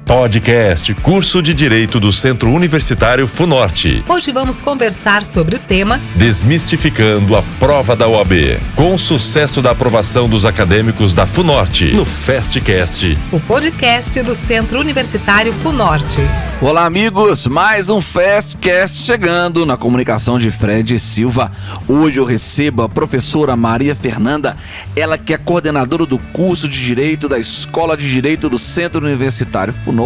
Podcast, curso de Direito do Centro Universitário FUNORTE. Hoje vamos conversar sobre o tema Desmistificando a prova da OAB, com o sucesso da aprovação dos acadêmicos da FUNORTE, no FastCast, o podcast do Centro Universitário FUNORTE. Olá, amigos, mais um FastCast chegando na comunicação de Fred Silva. Hoje eu recebo a professora Maria Fernanda, ela que é coordenadora do curso de Direito da Escola de Direito do Centro Universitário FUNORTE,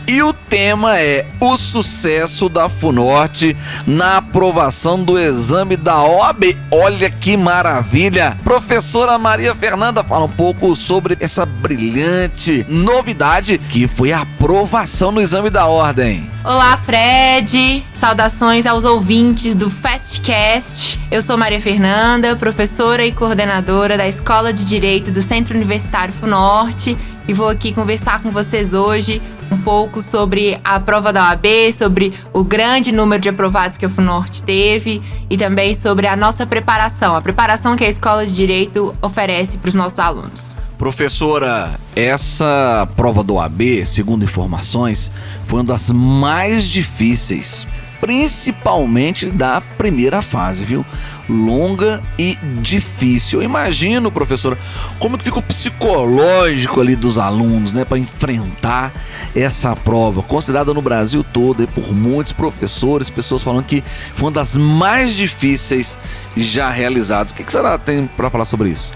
e o tema é o sucesso da FUNORTE na aprovação do exame da OAB. Olha que maravilha! Professora Maria Fernanda, fala um pouco sobre essa brilhante novidade que foi a aprovação no exame da ordem. Olá, Fred! Saudações aos ouvintes do FastCast. Eu sou Maria Fernanda, professora e coordenadora da Escola de Direito do Centro Universitário FUNORTE, e vou aqui conversar com vocês hoje um pouco sobre a prova da OAB, sobre o grande número de aprovados que a FUNORTE teve e também sobre a nossa preparação, a preparação que a Escola de Direito oferece para os nossos alunos. Professora, essa prova da OAB, segundo informações, foi uma das mais difíceis, principalmente da primeira fase, viu? Longa e difícil. Eu imagino, professora, como que fica o psicológico ali dos alunos, né, para enfrentar essa prova, considerada no Brasil todo por muitos professores, pessoas falando que foi uma das mais difíceis já realizadas. O que a senhora tem para falar sobre isso?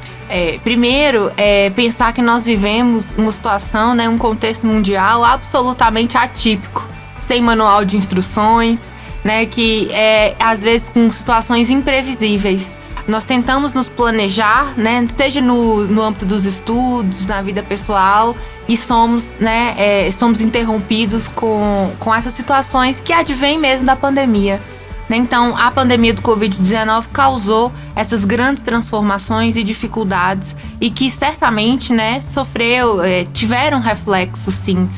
Primeiro, pensar que nós vivemos uma situação, né, um contexto mundial absolutamente atípico, sem manual de instruções, né, que às vezes com situações imprevisíveis. Nós tentamos nos planejar, né, seja no âmbito dos estudos, na vida pessoal, e somos interrompidos com essas situações que advêm mesmo da pandemia. Então, a pandemia do Covid-19 causou essas grandes transformações e dificuldades e que certamente, né, tiveram reflexo, sim,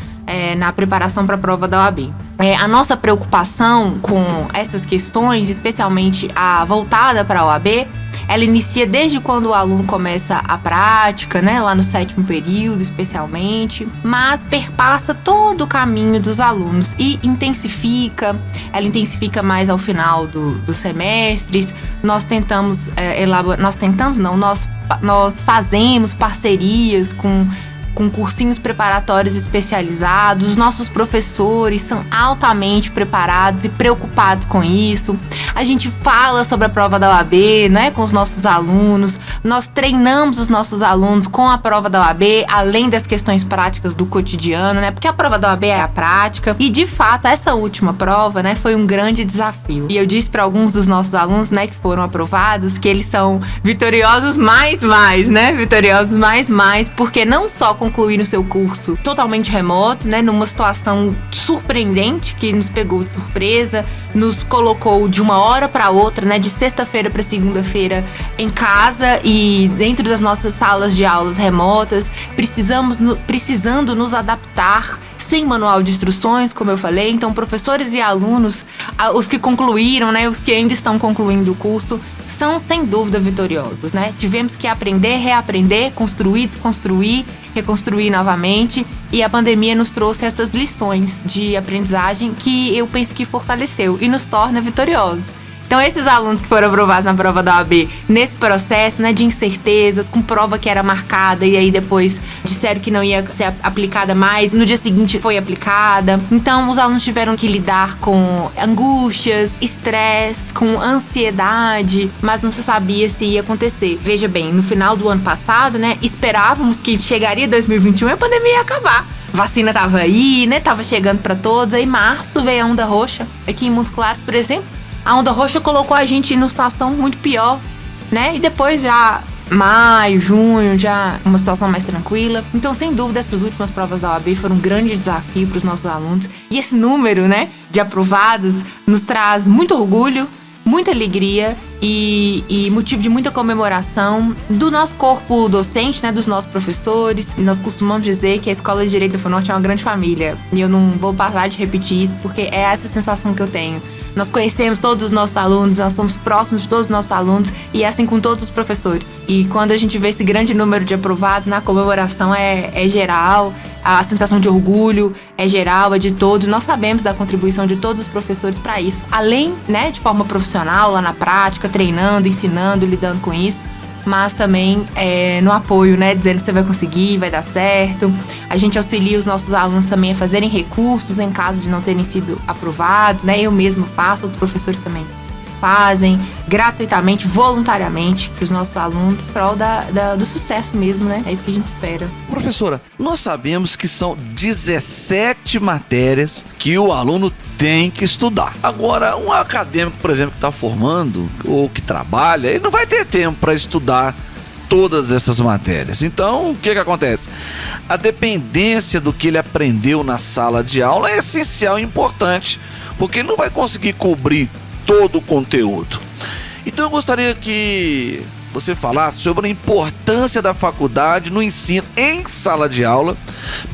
na preparação para a prova da OAB. A nossa preocupação com essas questões, especialmente a voltada para a OAB, ela inicia desde quando o aluno começa a prática, né, lá no 7º período especialmente, mas perpassa todo o caminho dos alunos e ela intensifica mais ao final dos semestres. Nós fazemos parcerias com cursinhos preparatórios especializados. Os nossos professores são altamente preparados e preocupados com isso. A gente fala sobre a prova da OAB, né, com os nossos alunos. Nós treinamos os nossos alunos com a prova da OAB, além das questões práticas do cotidiano, né, porque a prova da OAB é a prática. E, de fato, essa última prova, né, foi um grande desafio. E eu disse para alguns dos nossos alunos, né, que foram aprovados, que eles são vitoriosos mais, né, vitoriosos mais, porque não só concluir o seu curso totalmente remoto, né, numa situação surpreendente que nos pegou de surpresa, nos colocou de uma hora para outra, né, de sexta-feira para segunda-feira em casa e dentro das nossas salas de aulas remotas, precisando nos adaptar sem manual de instruções, como eu falei. Então, professores e alunos, os que concluíram, né, os que ainda estão concluindo o curso, são sem dúvida vitoriosos, né? Tivemos que aprender, reaprender, construir, desconstruir, reconstruir novamente, e a pandemia nos trouxe essas lições de aprendizagem que eu penso que fortaleceu e nos torna vitoriosos. Então, esses alunos que foram aprovados na prova da OAB, nesse processo, né, de incertezas, com prova que era marcada e aí depois disseram que não ia ser aplicada mais, no dia seguinte foi aplicada. Então, os alunos tiveram que lidar com angústias, estresse, com ansiedade, mas não se sabia se ia acontecer. Veja bem, no final do ano passado, né, esperávamos que chegaria 2021 e a pandemia ia acabar. Vacina tava aí, né, tava chegando para todos. Aí, em março, veio a onda roxa, aqui em Montes Claros, por exemplo. A onda roxa colocou a gente numa situação muito pior, né? E depois já maio, junho, já uma situação mais tranquila. Então, sem dúvida, essas últimas provas da OAB foram um grande desafio para os nossos alunos. E esse número, né, de aprovados nos traz muito orgulho, muita alegria e motivo de muita comemoração do nosso corpo docente, né, dos nossos professores. E nós costumamos dizer que a Escola de Direito da FUNORTE é uma grande família. E eu não vou parar de repetir isso, porque é essa sensação que eu tenho. Nós conhecemos todos os nossos alunos, nós somos próximos de todos os nossos alunos e é assim com todos os professores. E quando a gente vê esse grande número de aprovados, na comemoração é geral, a sensação de orgulho é geral, é de todos. Nós sabemos da contribuição de todos os professores para isso. Além, né, de forma profissional, lá na prática, treinando, ensinando, lidando com isso, mas também no apoio, né, dizendo que você vai conseguir, vai dar certo. A gente auxilia os nossos alunos também a fazerem recursos em caso de não terem sido aprovados, né? Eu mesmo faço, outros professores também fazem, gratuitamente, voluntariamente, para os nossos alunos, em prol do sucesso mesmo, né? É isso que a gente espera. Professora, nós sabemos que são 17 matérias que o aluno tem que estudar. Agora, um acadêmico, por exemplo, que está formando ou que trabalha, ele não vai ter tempo para estudar todas essas matérias. Então, o que acontece? A dependência do que ele aprendeu na sala de aula é essencial e importante, porque ele não vai conseguir cobrir todo o conteúdo. Então, eu gostaria que você falasse sobre a importância da faculdade no ensino em sala de aula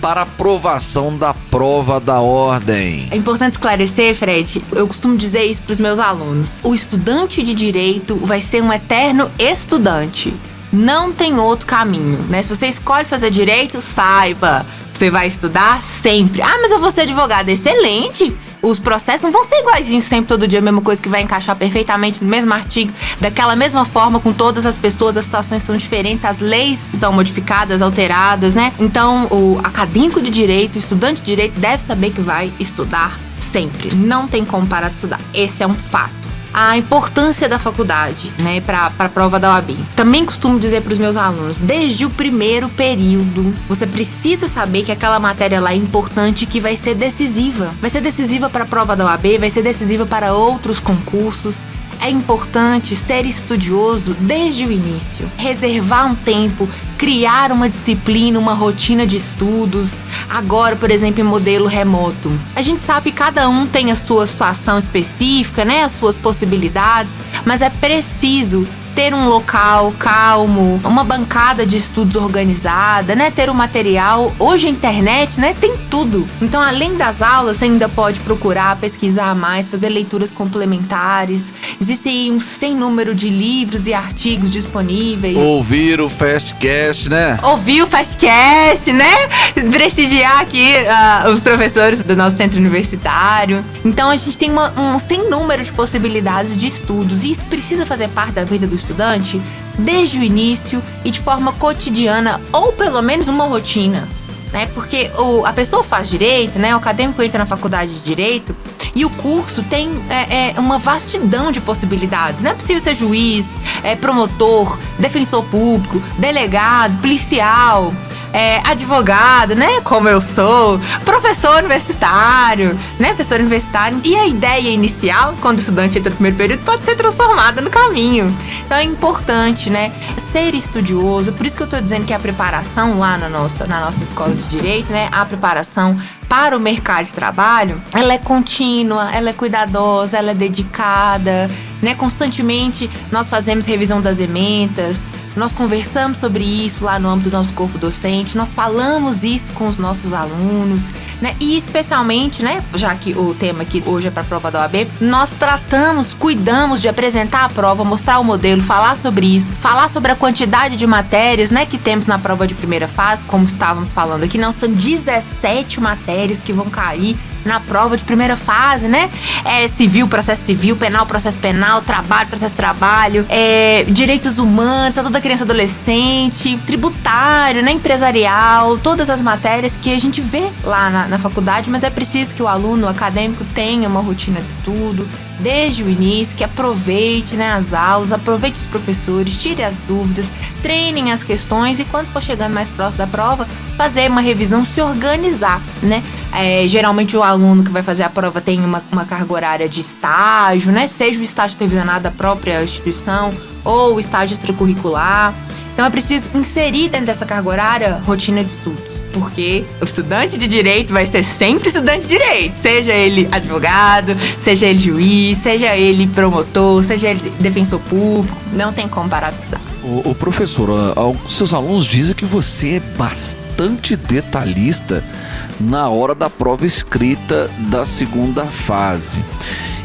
para a aprovação da prova da ordem. É importante esclarecer, Fred, eu costumo dizer isso para os meus alunos. O estudante de direito vai ser um eterno estudante. Não tem outro caminho, né? Se você escolhe fazer direito, saiba, você vai estudar sempre. Ah, mas eu vou ser advogado. Excelente! Os processos não vão ser iguaizinhos sempre, todo dia, a mesma coisa que vai encaixar perfeitamente no mesmo artigo, daquela mesma forma com todas as pessoas, as situações são diferentes, as leis são modificadas, alteradas, né? Então, o acadêmico de direito, o estudante de direito deve saber que vai estudar sempre. Não tem como parar de estudar. Esse é um fato. A importância da faculdade, né, para a prova da OAB. Também costumo dizer para os meus alunos, desde o primeiro período, você precisa saber que aquela matéria lá é importante, que vai ser decisiva. Vai ser decisiva para a prova da OAB, vai ser decisiva para outros concursos. É importante ser estudioso desde o início, reservar um tempo, criar uma disciplina, uma rotina de estudos. Agora, por exemplo, em modelo remoto. A gente sabe que cada um tem a sua situação específica, né, as suas possibilidades, mas é preciso ter um local calmo, uma bancada de estudos organizada, né? Ter um material. Hoje a internet, né? Tem tudo. Então, além das aulas, você ainda pode procurar, pesquisar mais, fazer leituras complementares. Existe aí um sem número de livros e artigos disponíveis. Ouvir o Fastcast, né? Ouvir o Fastcast, né? Prestigiar aqui os professores do nosso centro universitário. Então, a gente tem um sem número de possibilidades de estudos. E isso precisa fazer parte da vida do estudante desde o início e de forma cotidiana, ou pelo menos uma rotina, né? Porque a pessoa faz direito, né? O acadêmico entra na faculdade de direito e o curso tem uma vastidão de possibilidades. Não é possível ser juiz, promotor, defensor público, delegado, policial, advogado, né? Como eu sou, professor universitário, né? Professor universitário. E a ideia inicial, quando o estudante entra no primeiro período, pode ser transformada no caminho. Então é importante, né? Ser estudioso. Por isso que eu tô dizendo que a preparação lá na nossa escola de direito, né? A preparação para o mercado de trabalho, ela é contínua, ela é cuidadosa, ela é dedicada, né? Constantemente nós fazemos revisão das ementas, nós conversamos sobre isso lá no âmbito do nosso corpo docente, nós falamos isso com os nossos alunos, né? E especialmente, né, já que o tema aqui hoje é para a prova da OAB, nós cuidamos de apresentar a prova, mostrar o modelo, falar sobre isso, falar sobre a quantidade de matérias, né, que temos na prova de primeira fase, como estávamos falando aqui. Não, são 17 matérias que vão cair na prova de primeira fase, né? Civil, processo civil, penal, processo penal, trabalho, processo trabalho, direitos humanos, toda criança e adolescente, tributário, né? Empresarial, todas as matérias que a gente vê lá na faculdade, mas é preciso que o aluno, o acadêmico, tenha uma rotina de estudo desde o início, que aproveite, né, as aulas, aproveite os professores, tire as dúvidas, treinem as questões e quando for chegando mais próximo da prova, fazer uma revisão, se organizar, né? Geralmente o aluno que vai fazer a prova tem uma carga horária de estágio, né? Seja o estágio supervisionado da própria instituição ou o estágio extracurricular. Então é preciso inserir dentro dessa carga horária rotina de estudos. Porque o estudante de direito vai ser sempre estudante de direito, seja ele advogado, seja ele juiz, seja ele promotor, seja ele defensor público, não tem como parar de estudar. O professor, seus alunos dizem que você é bastante detalhista na hora da prova escrita da segunda fase.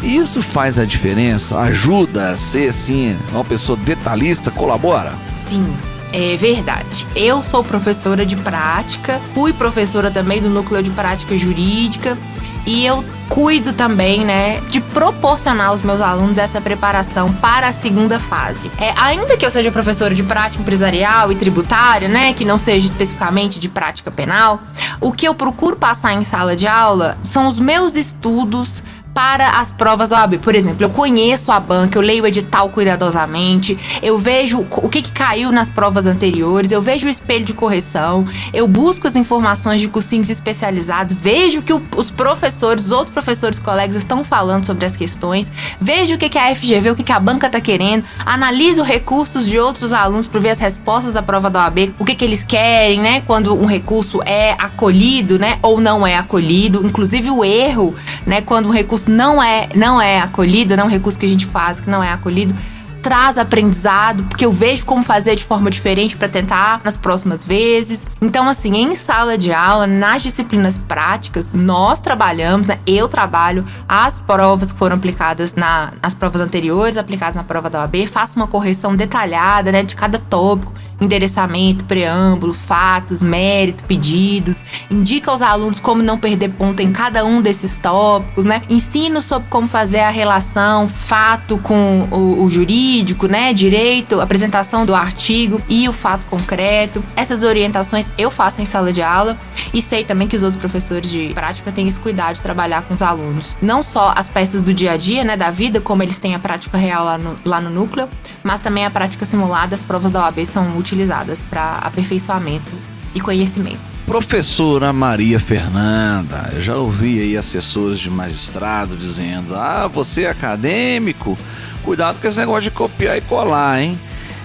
E isso faz a diferença? Ajuda a ser, assim, uma pessoa detalhista? Colabora? Sim. É verdade. Eu sou professora de prática, fui professora também do Núcleo de Prática Jurídica e eu cuido também, né, de proporcionar aos meus alunos essa preparação para a segunda fase. Ainda que eu seja professora de prática empresarial e tributária, né, que não seja especificamente de prática penal, o que eu procuro passar em sala de aula são os meus estudos para as provas da OAB. Por exemplo, eu conheço a banca, eu leio o edital cuidadosamente, eu vejo o que caiu nas provas anteriores, eu vejo o espelho de correção, eu busco as informações de cursinhos especializados, vejo o que os professores, os outros professores colegas estão falando sobre as questões, vejo o que a FGV, o que a banca está querendo, analiso recursos de outros alunos para ver as respostas da prova da OAB, o que eles querem, né, quando um recurso é acolhido, né, ou não é acolhido, inclusive o erro, né, quando um recurso não é acolhido, né, um recurso que a gente faz que não é acolhido, traz aprendizado, porque eu vejo como fazer de forma diferente para tentar nas próximas vezes. Então, assim, em sala de aula, nas disciplinas práticas, nós trabalhamos, né, eu trabalho as provas que foram aplicadas nas provas anteriores, aplicadas na prova da OAB, faço uma correção detalhada, né, de cada tópico, endereçamento, preâmbulo, fatos, mérito, pedidos, indica aos alunos como não perder ponto em cada um desses tópicos, né? Ensino sobre como fazer a relação fato com o jurídico, né? Direito, apresentação do artigo e o fato concreto. Essas orientações eu faço em sala de aula e sei também que os outros professores de prática têm esse cuidado de trabalhar com os alunos. Não só as peças do dia a dia, né? Da vida, como eles têm a prática real lá no núcleo, mas também a prática simulada. As provas da OAB são utilizadas para aperfeiçoamento e conhecimento. Professora Maria Fernanda, eu já ouvi aí assessores de magistrado dizendo: você é acadêmico, cuidado com esse negócio de copiar e colar, hein?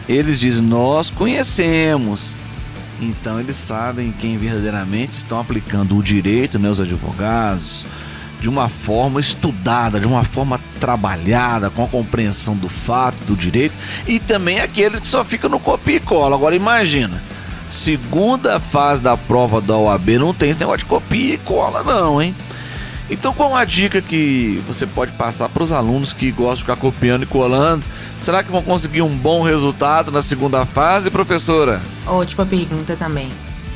Eles dizem: nós conhecemos. Então eles sabem quem verdadeiramente estão aplicando o direito, né, os advogados, de uma forma estudada, de uma forma trabalhada, com a compreensão do fato, do direito, e também aqueles que só ficam no copia e cola. Agora imagina, segunda fase da prova da OAB não tem esse negócio de copia e cola não, hein? Então, qual a dica que você pode passar para os alunos que gostam de ficar copiando e colando? Será que vão conseguir um bom resultado na segunda fase, professora? Ótima pergunta também.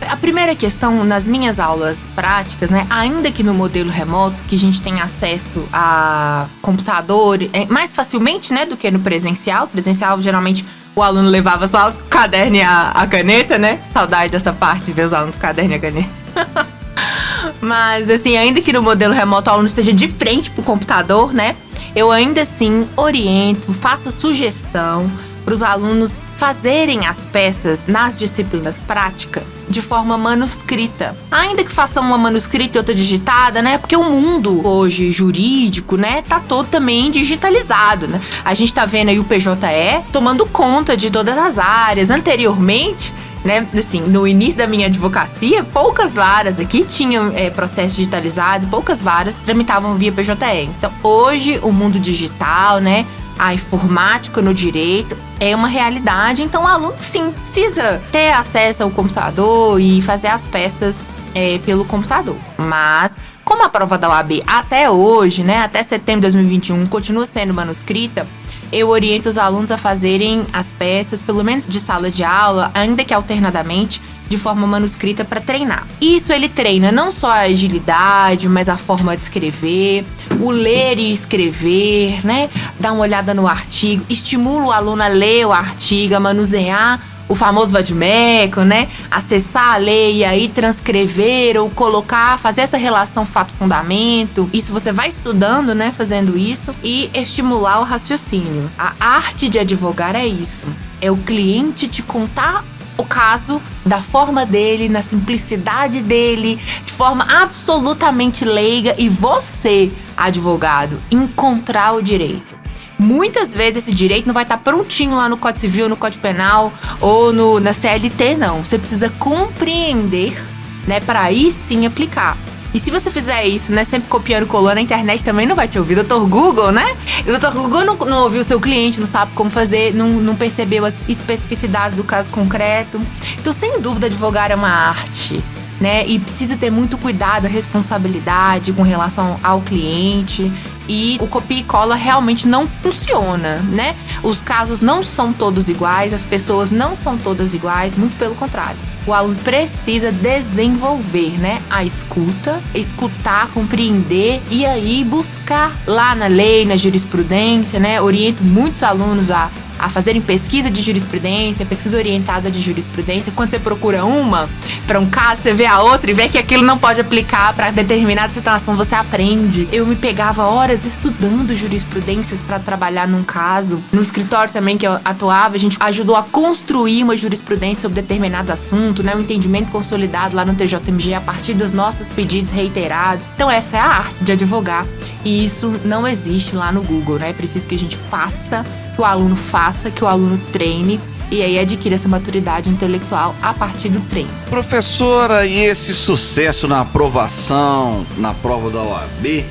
A primeira questão, nas minhas aulas práticas, né, ainda que no modelo remoto, que a gente tem acesso a computador mais facilmente, né, do que no presencial. Presencial, geralmente, o aluno levava só o caderno e a caneta, né? Saudade dessa parte, de ver os alunos com o caderno e a caneta. Mas, assim, ainda que no modelo remoto o aluno esteja de frente pro computador, né, eu ainda assim oriento, faço sugestão para os alunos fazerem as peças nas disciplinas práticas de forma manuscrita. Ainda que façam uma manuscrita e outra digitada, né? Porque o mundo hoje jurídico, né, tá todo também digitalizado, né? A gente tá vendo aí o PJE tomando conta de todas as áreas. Anteriormente, né, assim, no início da minha advocacia, poucas varas aqui tinham processos digitalizados, poucas varas tramitavam via PJE. Então, hoje, o mundo digital, né, a informática no direito é uma realidade, então o aluno sim precisa ter acesso ao computador e fazer as peças pelo computador. Mas, como a prova da OAB até hoje, né, até setembro de 2021, continua sendo manuscrita, eu oriento os alunos a fazerem as peças, pelo menos de sala de aula, ainda que alternadamente, de forma manuscrita para treinar. Isso ele treina não só a agilidade, mas a forma de escrever, o ler e escrever, né? Dar uma olhada no artigo, estimula o aluno a ler o artigo, a manusear o famoso vadimeco, né? Acessar a lei e aí transcrever ou colocar, fazer essa relação fato-fundamento. Isso você vai estudando, né? Fazendo isso e estimular o raciocínio. A arte de advogar é isso. É o cliente te contar o caso da forma dele, na simplicidade dele, de forma absolutamente leiga e você, advogado, encontrar o direito. Muitas vezes esse direito não vai estar prontinho lá no Código Civil, no Código Penal ou na CLT, não. Você precisa compreender, né, para aí sim aplicar. E se você fizer isso, né, sempre copiando e colando, a internet também não vai te ouvir. Dr. Google, né? O Dr. Google não ouviu o seu cliente, não sabe como fazer, não percebeu as especificidades do caso concreto. Então, sem dúvida, advogar é uma arte. né? E precisa ter muito cuidado, responsabilidade com relação ao cliente. E o copia e cola realmente não funciona, né? Os casos não são todos iguais, as pessoas não são todas iguais, muito pelo contrário. O aluno precisa desenvolver, né, a escutar, compreender e aí buscar lá na lei, na jurisprudência, né? Oriento muitos alunos a fazerem pesquisa de jurisprudência, pesquisa orientada de jurisprudência. Quando você procura uma para um caso, você vê a outra e vê que aquilo não pode aplicar para determinada situação, você aprende. Eu me pegava horas estudando jurisprudências para trabalhar num caso. No escritório também que eu atuava, a gente ajudou a construir uma jurisprudência sobre determinado assunto, né? Um entendimento consolidado lá no TJMG a partir dos nossos pedidos reiterados. Então essa é a arte de advogar e isso não existe lá no Google, né? É preciso que a gente faça, que o aluno faça, que o aluno treine e aí adquira essa maturidade intelectual a partir do treino. Professora, e esse sucesso na aprovação, na prova da OAB,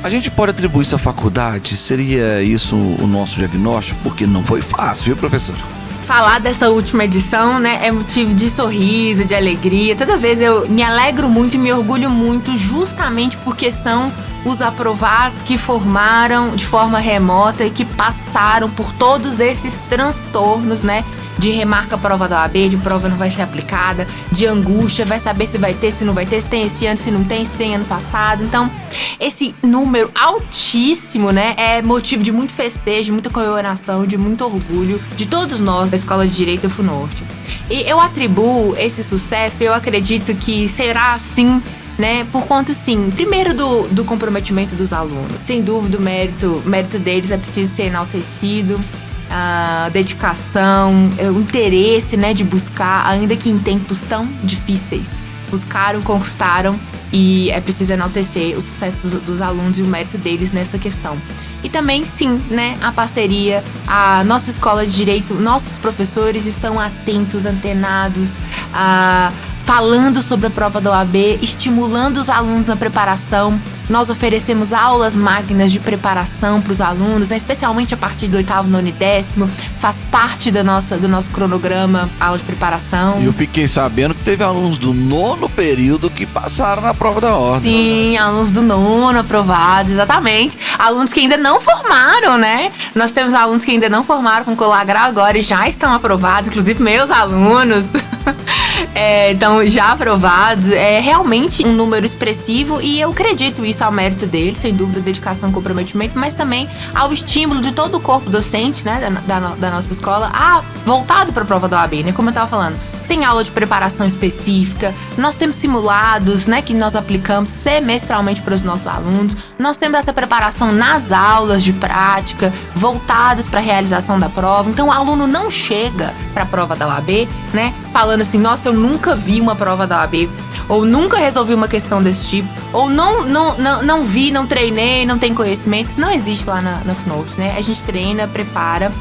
a gente pode atribuir isso à faculdade? Seria isso o nosso diagnóstico? Porque não foi fácil, viu, professora? Falar dessa última edição, né, é motivo de sorriso, de alegria. Toda vez eu me alegro muito e me orgulho muito justamente porque são os aprovados que formaram de forma remota e que passaram por todos esses transtornos, né? De remarca a prova da OAB, de prova não vai ser aplicada, de angústia, vai saber se vai ter, se não vai ter, se tem esse ano, se não tem, se tem ano passado. Então, esse número altíssimo, né, é motivo de muito festejo, de muita comemoração, de muito orgulho de todos nós da Escola de Direito da FUNORTE. E eu atribuo esse sucesso, eu acredito que será assim, né, por conta, sim, primeiro do comprometimento dos alunos. Sem dúvida, o mérito deles é preciso ser enaltecido. A dedicação, o interesse, né, de buscar, ainda que em tempos tão difíceis, buscaram, conquistaram e é preciso enaltecer o sucesso dos alunos e o mérito deles nessa questão. E também, sim, né, a parceria, a nossa escola de direito, nossos professores estão atentos, antenados, falando sobre a prova da OAB, estimulando os alunos na preparação. Nós oferecemos aulas magnas de preparação para os alunos, né? Especialmente a partir do 8º, 9º e 10º. Faz parte do nosso cronograma, aula de preparação. E eu fiquei sabendo que teve alunos do 9º período que passaram na prova da ordem. Sim, alunos do 9º aprovados, exatamente. Alunos que ainda não formaram, né? Nós temos alunos que ainda não formaram com colar agora e já estão aprovados, inclusive meus alunos. Então, já aprovados. É realmente um número expressivo e eu acredito isso ao mérito deles, sem dúvida, dedicação, comprometimento, mas também ao estímulo de todo o corpo docente, né, da nossa escola, voltado para a prova da OAB, né, como eu estava falando. Tem aula de preparação específica, nós temos simulados, né, que nós aplicamos semestralmente para os nossos alunos, nós temos essa preparação nas aulas de prática, voltadas para a realização da prova. Então o aluno não chega para a prova da OAB, né, falando assim, nossa, eu nunca vi uma prova da OAB, ou nunca resolvi uma questão desse tipo, ou não vi, não treinei, não tem conhecimento. Isso não existe lá na FUNORTE, né? A gente treina, prepara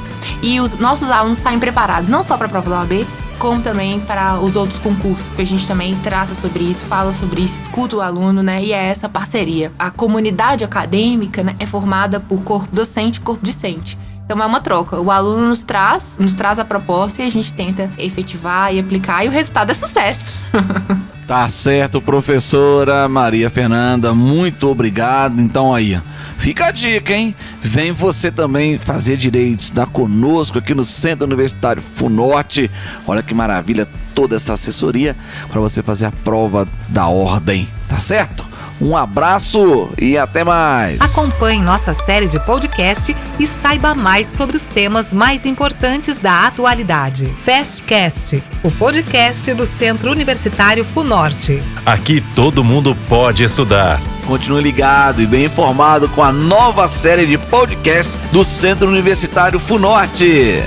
e os nossos alunos saem preparados, não só para a prova da OAB, como também para os outros concursos, porque a gente também trata sobre isso, fala sobre isso, escuta o aluno, né? E é essa parceria. A comunidade acadêmica, né, é formada por corpo docente e corpo discente. Então é uma troca. O aluno nos traz a proposta e a gente tenta efetivar e aplicar e o resultado é sucesso. Tá certo, professora Maria Fernanda, muito obrigado. Então aí, fica a dica, hein? Vem você também fazer direito, estudar conosco aqui no Centro Universitário FUNORTE. Olha que maravilha, toda essa assessoria para você fazer a prova da ordem, tá certo? Um abraço e até mais. Acompanhe nossa série de podcast e saiba mais sobre os temas mais importantes da atualidade. FastCast, o podcast do Centro Universitário FUNORTE. Aqui todo mundo pode estudar. Continue ligado e bem informado com a nova série de podcast do Centro Universitário FUNORTE.